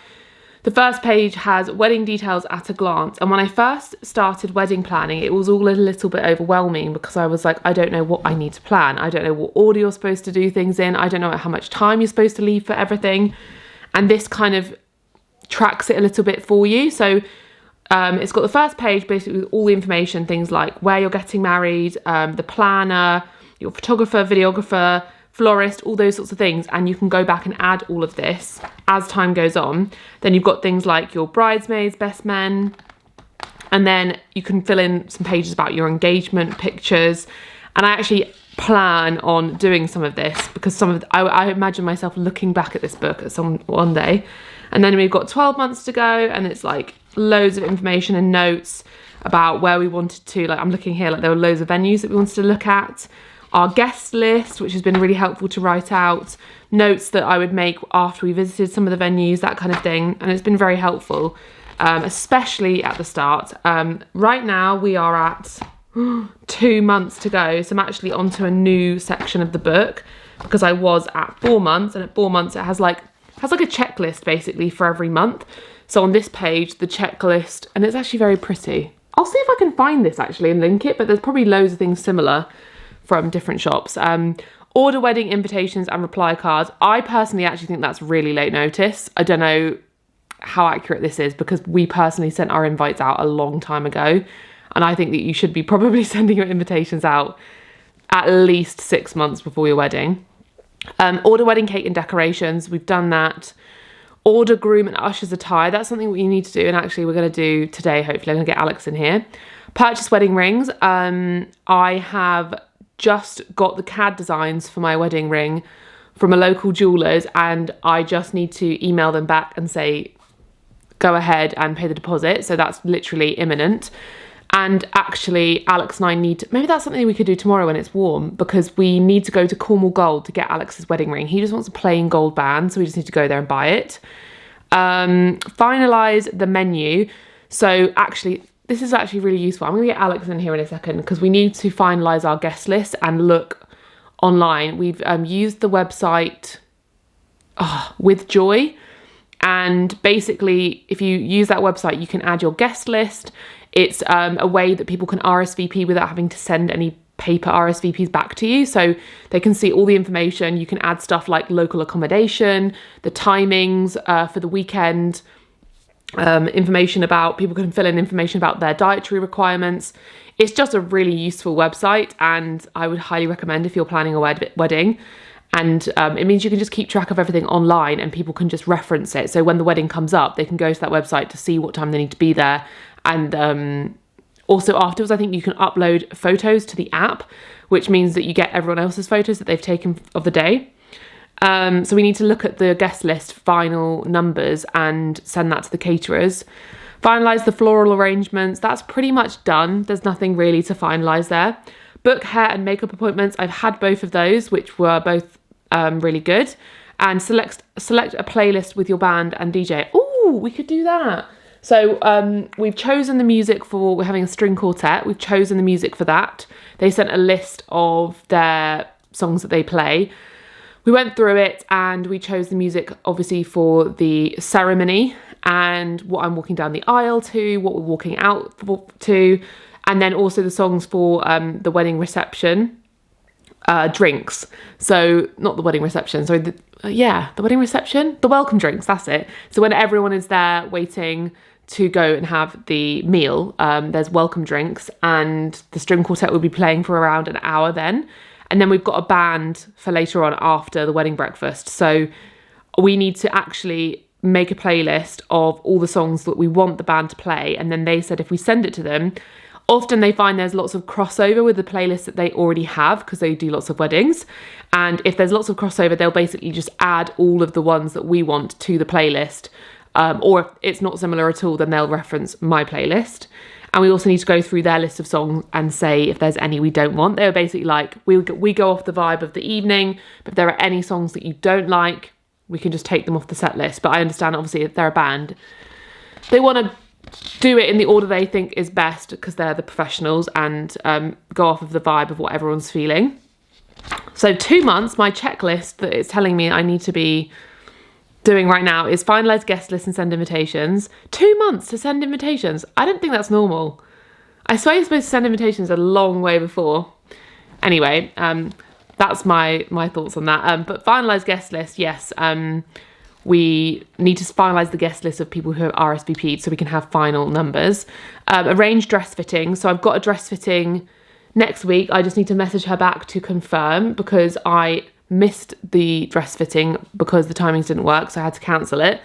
the first page has wedding details at a glance. And when I first started wedding planning, it was all a little bit overwhelming because I was like, I don't know what I need to plan. I don't know what order you're supposed to do things in. I don't know how much time you're supposed to leave for everything. And this kind of tracks it a little bit for you. So it's got the first page basically with all the information, things like where you're getting married, the planner, your photographer, videographer, florist, all those sorts of things, and you can go back and add all of this as time goes on. Then you've got things like your bridesmaids, best men, and then you can fill in some pages about your engagement pictures. And I actually plan on doing some of this because I imagine myself looking back at this book at one day. And then we've got 12 months to go, and it's like loads of information and notes about where we wanted to, like I'm looking here, like there were loads of venues that we wanted to look at, our guest list, which has been really helpful to write out, notes that I would make after we visited some of the venues, that kind of thing. And it's been very helpful, especially at the start. Right now we are at 2 months to go. So I'm actually onto a new section of the book because I was at 4 months, and at 4 months it has like a checklist basically for every month. So on this page, the checklist, and it's actually very pretty. I'll see if I can find this actually and link it, but there's probably loads of things similar from different shops. Order wedding invitations and reply cards. I personally actually think that's really late notice. I don't know how accurate this is because we personally sent our invites out a long time ago, and I think that you should be probably sending your invitations out at least 6 months before your wedding. Order wedding cake and decorations. We've done that. order groom and usher's attire. That's something we need to do, and actually we're going to do today. Hopefully I'm going to get Alex in here. Purchase wedding rings. I have just got the CAD designs for my wedding ring from a local jeweller's, and I just need to email them back and say go ahead and pay the deposit. So that's literally imminent. And actually Alex and I need to, maybe that's something we could do tomorrow when it's warm, because we need to go to Cornwall Gold to get Alex's wedding ring. He just wants a plain gold band, so we just need to go there and buy it. Finalise the menu. So actually, this is actually really useful. I'm going to get Alex in here in a second, because we need to finalise our guest list and look online. We've used the website With Joy, and basically if you use that website you can add your guest list. It's a way that people can RSVP without having to send any paper RSVPs back to you, so they can see all the information. You can add stuff like local accommodation, the timings for the weekend, information about, people can fill in information about their dietary requirements. It's just a really useful website, and I would highly recommend if you're planning a wedding. And it means you can just keep track of everything online, and people can just reference it. So when the wedding comes up, they can go to that website to see what time they need to be there. And also afterwards, I think you can upload photos to the app, which means that you get everyone else's photos that they've taken of the day. So we need to look at the guest list final numbers and send that to the caterers. Finalise the floral arrangements. That's pretty much done. There's nothing really to finalise there. Book hair and makeup appointments. I've had both of those, which were both really good. And select a playlist with your band and DJ. Oh, we could do that. So we've chosen the music for, we're having a string quartet. We've chosen the music for that. They sent a list of their songs that they play. We went through it and we chose the music obviously for the ceremony and what I'm walking down the aisle to, what we're walking out to, and then also the songs for the wedding reception, drinks. So not the wedding reception, sorry, the wedding reception, the welcome drinks, that's it. So when everyone is there waiting to go and have the meal, there's welcome drinks, and the string quartet will be playing for around an hour then. And then we've got a band for later on after the wedding breakfast. So we need to actually make a playlist of all the songs that we want the band to play. And then they said if we send it to them, often they find there's lots of crossover with the playlist that they already have because they do lots of weddings. And if there's lots of crossover, they'll basically just add all of the ones that we want to the playlist. Or if it's not similar at all, then they'll reference my playlist. And we also need to go through their list of songs and say if there's any we don't want. They were basically like, we go off the vibe of the evening, but if there are any songs that you don't like, we can just take them off the set list. But I understand, obviously, if they're a band, they want to do it in the order they think is best because they're the professionals, and go off of the vibe of what everyone's feeling. So 2 months, my checklist that it's telling me I need to be doing right now is finalise guest list and send invitations. 2 months to send invitations. I don't think that's normal. I swear you're supposed to send invitations a long way before. Anyway, that's my thoughts on that. But finalise guest list, yes. We need to finalise the guest list of people who have RSVP'd so we can have final numbers. Arrange dress fitting. So I've got a dress fitting next week. I just need to message her back to confirm because I missed the dress fitting because the timings didn't work, so I had to cancel it.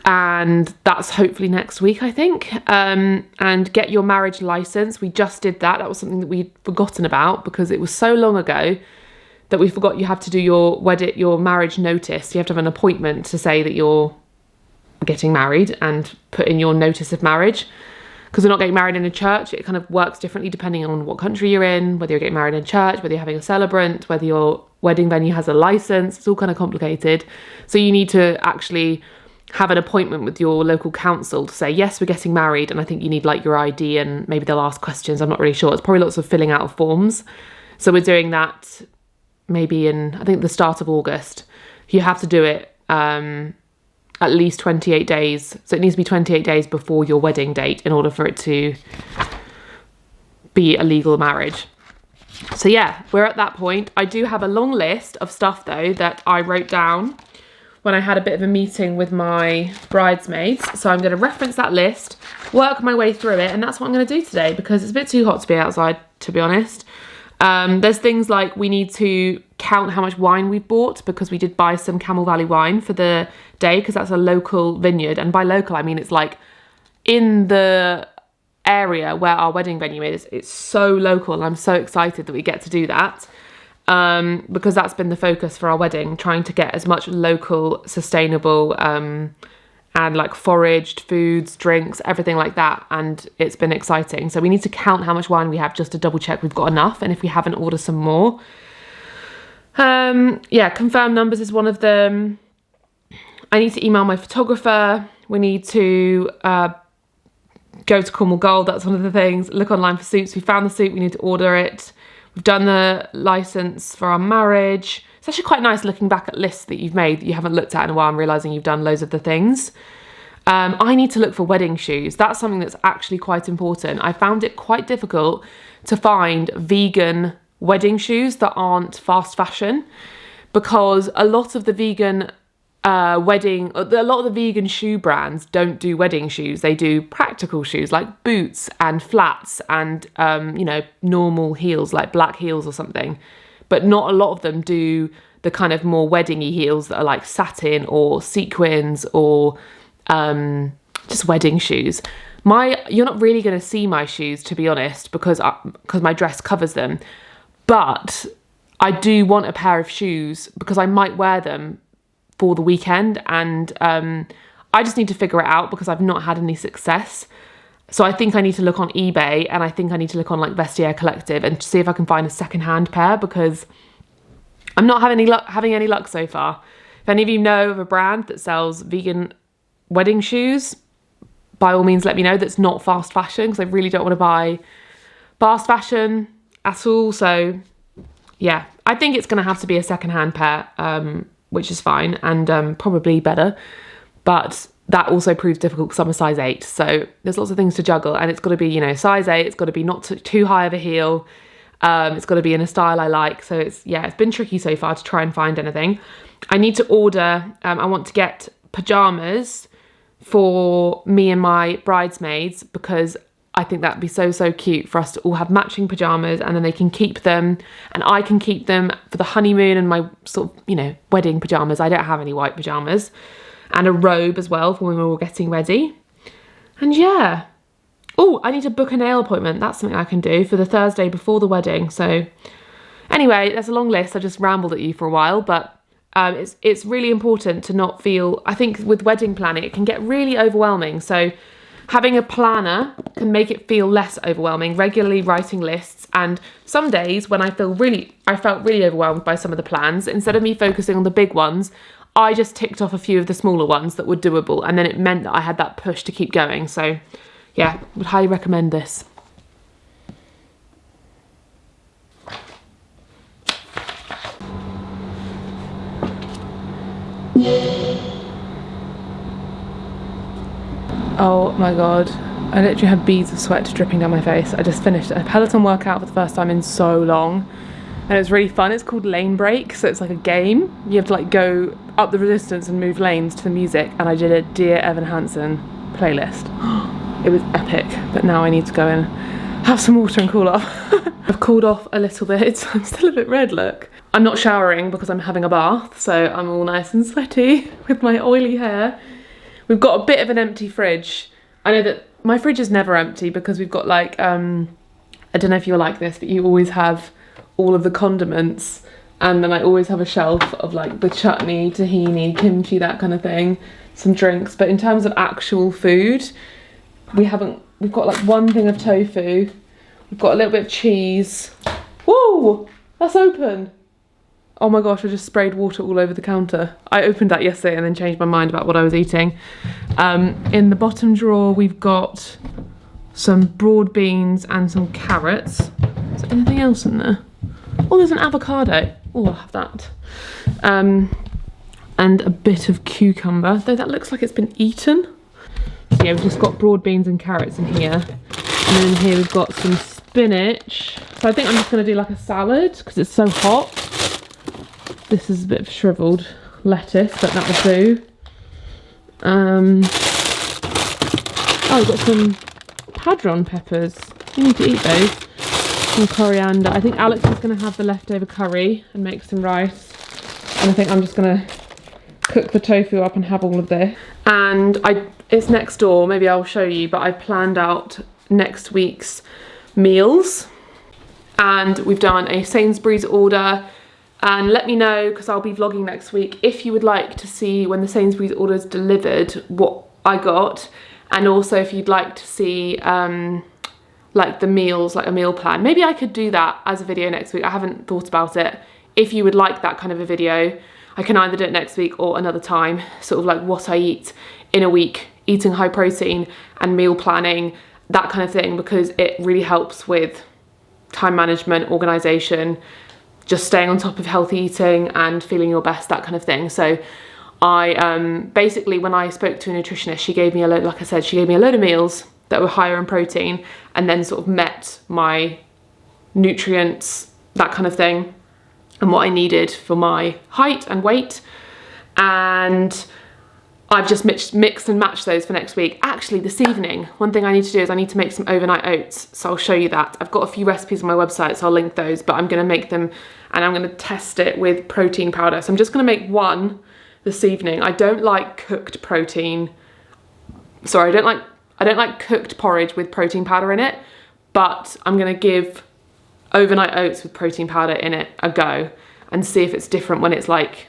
And that's hopefully next week, I think. And get your marriage license. We just did that. That was something that we'd forgotten about because it was so long ago that we forgot you have to do your marriage notice. You have to have an appointment to say that you're getting married and put in your notice of marriage. Because we're not getting married in a church, it kind of works differently depending on what country you're in, whether you're getting married in a church, whether you're having a celebrant, whether your wedding venue has a license. It's all kind of complicated. So you need to actually have an appointment with your local council to say, yes, we're getting married, and I think you need like your ID and maybe they'll ask questions. I'm not really sure. It's probably lots of filling out of forms. So we're doing that maybe in, I think, the start of August. You have to do it at least 28 days. So it needs to be 28 days before your wedding date in order for it to be a legal marriage. So yeah, we're at that point. I do have a long list of stuff though that I wrote down when I had a bit of a meeting with my bridesmaids. So I'm going to reference that list, work my way through it, and that's what I'm going to do today because it's a bit too hot to be outside, to be honest. There's things like we need to count how much wine we've bought, because we did buy some Camel Valley wine for the day, because that's a local vineyard. And by local, I mean it's like in the area where our wedding venue is. It's so local, and I'm so excited that we get to do that, because that's been the focus for our wedding, trying to get as much local, sustainable, and like foraged foods, drinks, everything like that. And it's been exciting. So we need to count how much wine we have just to double check we've got enough. And if we haven't, order some more. Yeah, confirm numbers is one of them. I need to email my photographer. We need to go to Cornwall Gold. That's one of the things. Look online for suits. We found the suit. We need to order it. We've done the license for our marriage. It's actually quite nice looking back at lists that you've made that you haven't looked at in a while and realising you've done loads of the things. I need to look for wedding shoes. That's something that's actually quite important. I found it quite difficult to find vegan wedding shoes that aren't fast fashion, because a lot of the vegan vegan shoe brands don't do wedding shoes. They do practical shoes like boots and flats and normal heels like black heels or something. But not a lot of them do the kind of more wedding-y heels that are like satin or sequins or just wedding shoes. You're not really going to see my shoes, to be honest, because my dress covers them. But I do want a pair of shoes because I might wear them for the weekend, and I just need to figure it out because I've not had any success. So I think I need to look on eBay, and I think I need to look on like Vestiaire Collective and see if I can find a second-hand pair, because I'm not having any luck so far. If any of you know of a brand that sells vegan wedding shoes, by all means let me know. That's not fast fashion, because I really don't want to buy fast fashion at all. So yeah, I think it's going to have to be a second-hand pair, which is fine and probably better. But that also proves difficult because I'm a size 8. So there's lots of things to juggle, and it's got to be, size 8. It's got to be not too high of a heel. It's got to be in a style I like. So it's been tricky so far to try and find anything. I need to order, I want to get pyjamas for me and my bridesmaids, because I think that'd be so, so cute for us to all have matching pyjamas, and then they can keep them and I can keep them for the honeymoon and my sort of, wedding pyjamas. I don't have any white pyjamas. And a robe as well for when we're all getting ready. And yeah. Oh, I need to book a nail appointment. That's something I can do for the Thursday before the wedding. So anyway, that's a long list. I just rambled at you for a while, but it's really important to not feel, I think with wedding planning, it can get really overwhelming. So having a planner can make it feel less overwhelming, regularly writing lists. And some days when I felt really overwhelmed by some of the plans, instead of me focusing on the big ones, I just ticked off a few of the smaller ones that were doable, and then it meant that I had that push to keep going. So yeah, would highly recommend this. Oh my god, I literally had beads of sweat dripping down my face. I just finished a Peloton workout for the first time in so long, and it was really fun. It's called Lane Break, so it's like a game. You have to like go up the resistance and move lanes to the music, and I did a Dear Evan Hansen playlist. It was epic, but now I need to go and have some water and cool off. I've cooled off a little bit. I'm still a bit red, look. I'm not showering because I'm having a bath, so I'm all nice and sweaty with my oily hair. We've got a bit of an empty fridge. I know that my fridge is never empty because we've got like, I don't know if you're like this, but you always have all of the condiments, and then I always have a shelf of like the chutney, tahini, kimchi, that kind of thing, some drinks. But in terms of actual food, we've got like one thing of tofu, we've got a little bit of cheese. Whoa, that's open. Oh my gosh, I just sprayed water all over the counter. I opened that yesterday and then changed my mind about what I was eating. In the bottom drawer, we've got some broad beans and some carrots. Is there anything else in there? Oh, there's an avocado. Oh, I'll have that. And a bit of cucumber, though that looks like it's been eaten. So yeah, we've just got broad beans and carrots in here. And then in here we've got some spinach. So I think I'm just gonna do like a salad because it's so hot. This is a bit of shriveled lettuce, but that will do. Oh, we've got some padron peppers. You need to eat those. some coriander. I think Alex is going to have the leftover curry and make some rice. And I think I'm just going to cook the tofu up and have all of this. And it's next door, maybe I'll show you, but I've planned out next week's meals. And we've done a Sainsbury's order. And let me know, because I'll be vlogging next week, if you would like to see when the Sainsbury's order is delivered what I got. And also if you'd like to see like the meals, like a meal plan. Maybe I could do that as a video next week. I haven't thought about it. If you would like that kind of a video, I can either do it next week or another time, sort of like what I eat in a week, eating high protein and meal planning, that kind of thing, because it really helps with time management, organisation, just staying on top of healthy eating and feeling your best, that kind of thing. So I basically, when I spoke to a nutritionist, she gave me a load, like I said, she gave me a load of meals that were higher in protein and then sort of met my nutrients, that kind of thing, and what I needed for my height and weight. And I've just mixed and matched those for next week. Actually, this evening, one thing I need to do is I need to make some overnight oats. So I'll show you that. I've got a few recipes on my website, so I'll link those, but I'm gonna make them and I'm gonna test it with protein powder. So I'm just gonna make one this evening. I don't like cooked protein. Sorry, I don't like cooked porridge with protein powder in it, but I'm gonna give overnight oats with protein powder in it a go and see if it's different when it's like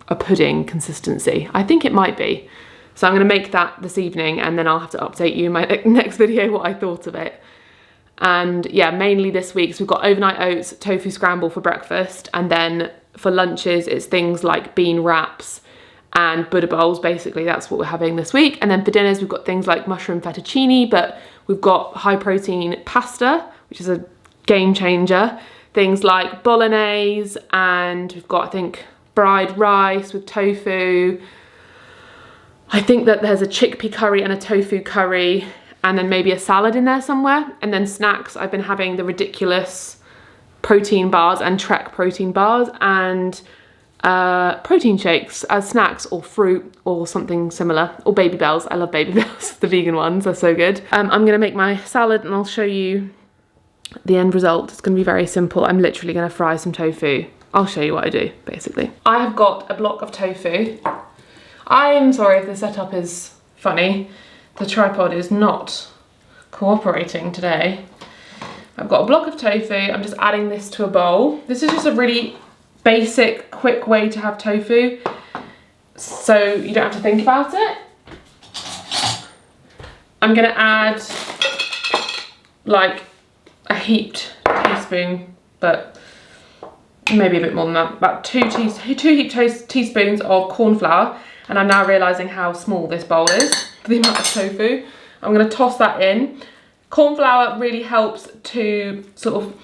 a pudding consistency. I think it might be. So I'm gonna make that this evening and then I'll have to update you in my next video what I thought of it. And yeah, mainly this week, so we've got overnight oats, tofu scramble for breakfast, and then for lunches it's things like bean wraps and Buddha bowls. Basically that's what we're having this week. And then for dinners we've got things like mushroom fettuccine, but we've got high protein pasta, which is a game changer, things like bolognese, and we've got, I think, fried rice with tofu. I think that there's a chickpea curry and a tofu curry, and then maybe a salad in there somewhere. And then snacks, I've been having the ridiculous protein bars and Trek protein bars and protein shakes as snacks, or fruit or something similar, or Baby Bells. I love Baby Bells, the vegan ones, they're so good. I'm gonna make my salad and I'll show you the end result. It's gonna be very simple. I'm literally gonna fry some tofu. I'll show you what I do, basically. I have got a block of tofu. I'm sorry if the setup is funny. The tripod is not cooperating today. I've got a block of tofu. I'm just adding this to a bowl. This is just a really basic, quick way to have tofu, so you don't have to think about it. I'm gonna add like a heaped teaspoon, but maybe a bit more than that, about two heaped teaspoons of corn flour. And I'm now realizing how small this bowl is for the amount of tofu. I'm gonna toss that in. Corn flour really helps to sort of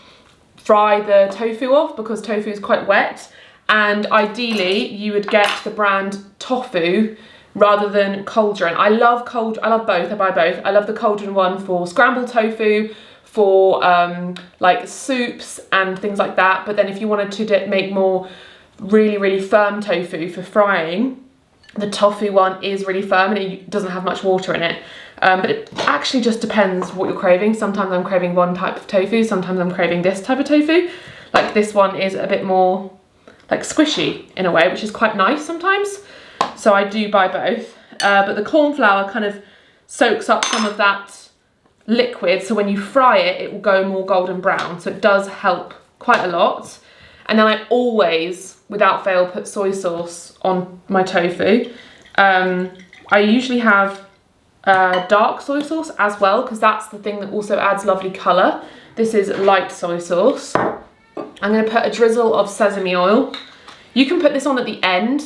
fry the tofu off, because tofu is quite wet. And ideally you would get the brand Tofu rather than Cauldron. I love both, I buy both. I love the Cauldron one for scrambled tofu, for like soups and things like that. But then if you wanted to make more really firm tofu for frying, the Tofu one is really firm and it doesn't have much water in it. But it actually just depends what you're craving. Sometimes I'm craving one type of tofu, sometimes I'm craving this type of tofu. Like this one is a bit more like squishy in a way, which is quite nice sometimes. So I do buy both. But the corn flour kind of soaks up some of that liquid, so when you fry it, it will go more golden brown. So it does help quite a lot. And then I always, without fail, put soy sauce on my tofu. I usually have dark soy sauce as well, because that's the thing that also adds lovely colour. This is light soy sauce. I'm going to put a drizzle of sesame oil. You can put this on at the end.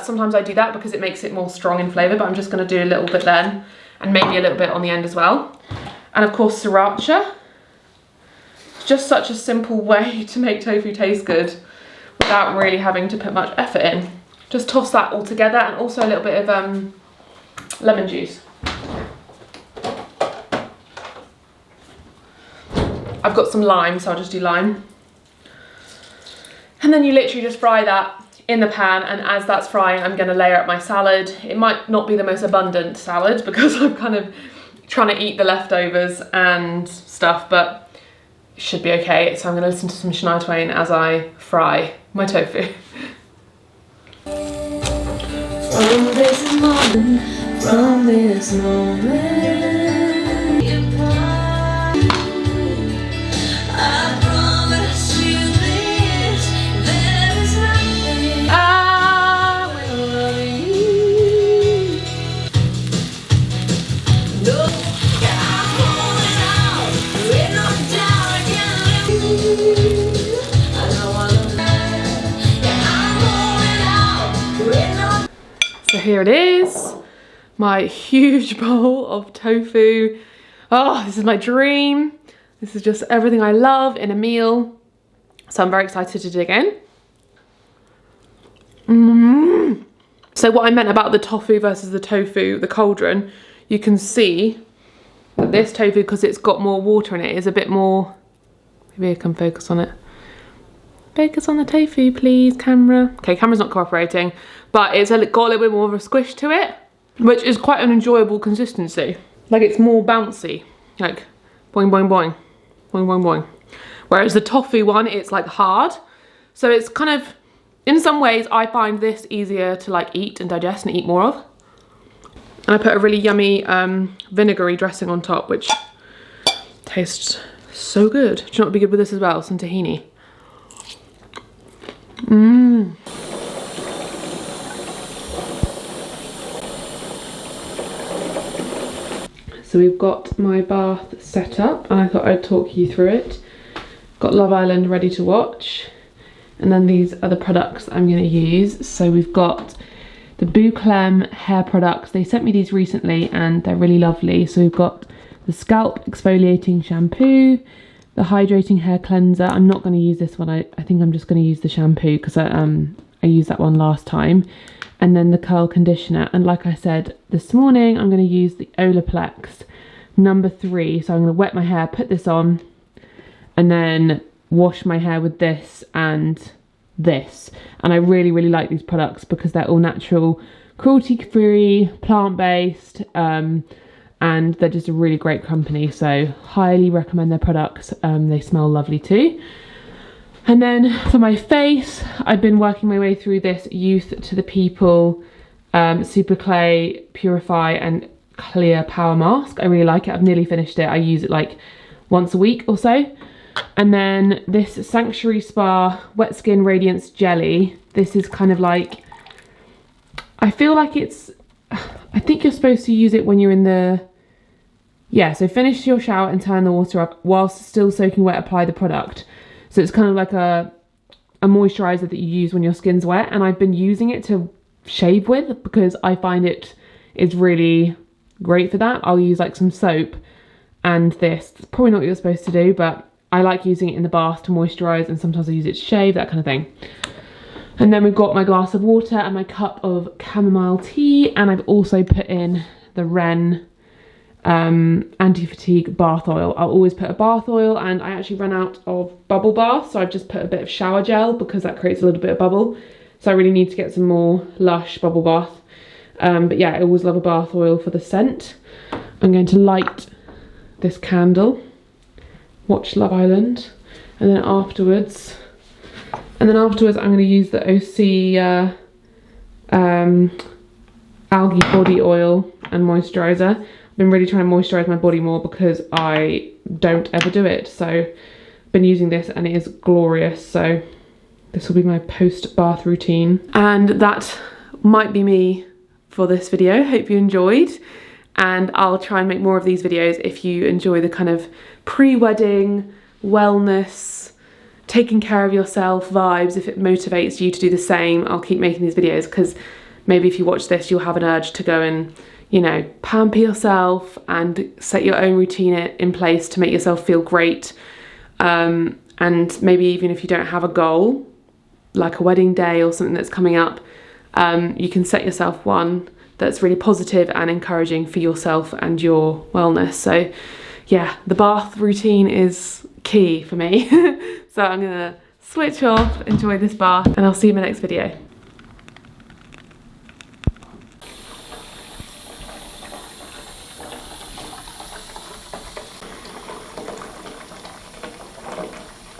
Sometimes I do that because it makes it more strong in flavour, but I'm just going to do a little bit then, and maybe a little bit on the end as well. And of course sriracha. It's just such a simple way to make tofu taste good without really having to put much effort in. Just toss that all together, and also a little bit of lemon juice. I've got some lime, so I'll just do lime. And then you literally just fry that in the pan, and as that's frying, I'm gonna layer up my salad. It might not be the most abundant salad because I'm kind of trying to eat the leftovers and stuff, but should be okay. So I'm gonna listen to some Shania Twain as I fry my tofu. From this moment, I promise you this, there is nothing I will love you. No, I'm holding out, with no doubt I can't live. I don't wanna lie, yeah, I'm holding out, with no. So here it is, my huge bowl of tofu. Oh, this is my dream. This is just everything I love in a meal. So I'm very excited to dig in. So what I meant about the tofu versus the tofu, the cauldron, you can see that this tofu, because it's got more water in it, is a bit more, maybe I can focus on it. Focus on the tofu, please, camera. Okay, camera's not cooperating, but it's got a little bit more of a squish to it, which is quite an enjoyable consistency. Like, it's more bouncy, like boing, boing, boing, boing, boing, boing. Whereas the tofu one, it's like hard. So it's kind of, in some ways, I find this easier to like eat and digest and eat more of. And I put a really yummy vinegary dressing on top, which tastes so good. Do you know what would be good with this as well? Some tahini. So we've got my bath set up, and I thought I'd talk you through it. Got Love Island ready to watch, and then these are the products that I'm going to use. So we've got the Bouclem hair products. They sent me these recently and they're really lovely. So we've got the scalp exfoliating shampoo, the hydrating hair cleanser. I'm not going to use this one. I think I'm just going to use the shampoo because I used that one last time. And then the curl conditioner. And like I said this morning, I'm going to use the Olaplex number 3. So I'm going to wet my hair, put this on, and then wash my hair with this and this. And I really, really like these products because they're all natural, cruelty-free, plant-based, and they're just a really great company. So highly recommend their products. They smell lovely too. And then for my face, I've been working my way through this Youth to the People Super Clay Purify and Clear Power Mask. I really like it. I've nearly finished it. I use it like once a week or so. And then this Sanctuary Spa Wet Skin Radiance Jelly. This is kind of like, I feel like it's, I think you're supposed to use it when you're in the, yeah, so finish your shower and turn the water up whilst still soaking wet, apply the product. So it's kind of like a moisturiser that you use when your skin's wet, and I've been using it to shave with because I find it is really great for that. I'll use like some soap and this. It's probably not what you're supposed to do, but I like using it in the bath to moisturise, and sometimes I use it to shave, that kind of thing. And then we've got my glass of water and my cup of chamomile tea, and I've also put in the Ren anti-fatigue bath oil. I'll always put a bath oil, and I actually ran out of bubble bath, so I've just put a bit of shower gel because that creates a little bit of bubble. So I really need to get some more lush bubble bath. But yeah, I always love a bath oil for the scent. I'm going to light this candle, watch Love Island, and then afterwards I'm going to use the OC algae body oil and moisturiser. Been really trying to moisturise my body more because I don't ever do it. So I've been using this and it is glorious. So this will be my post-bath routine. And that might be me for this video. Hope you enjoyed. And I'll try and make more of these videos if you enjoy the kind of pre-wedding, wellness, taking care of yourself vibes. If it motivates you to do the same, I'll keep making these videos because maybe if you watch this, you'll have an urge to go and, you know, pamper yourself and set your own routine in place to make yourself feel great. And maybe even if you don't have a goal, like a wedding day or something that's coming up, you can set yourself one that's really positive and encouraging for yourself and your wellness. So yeah, the bath routine is key for me. So I'm gonna switch off, enjoy this bath, and I'll see you in my next video.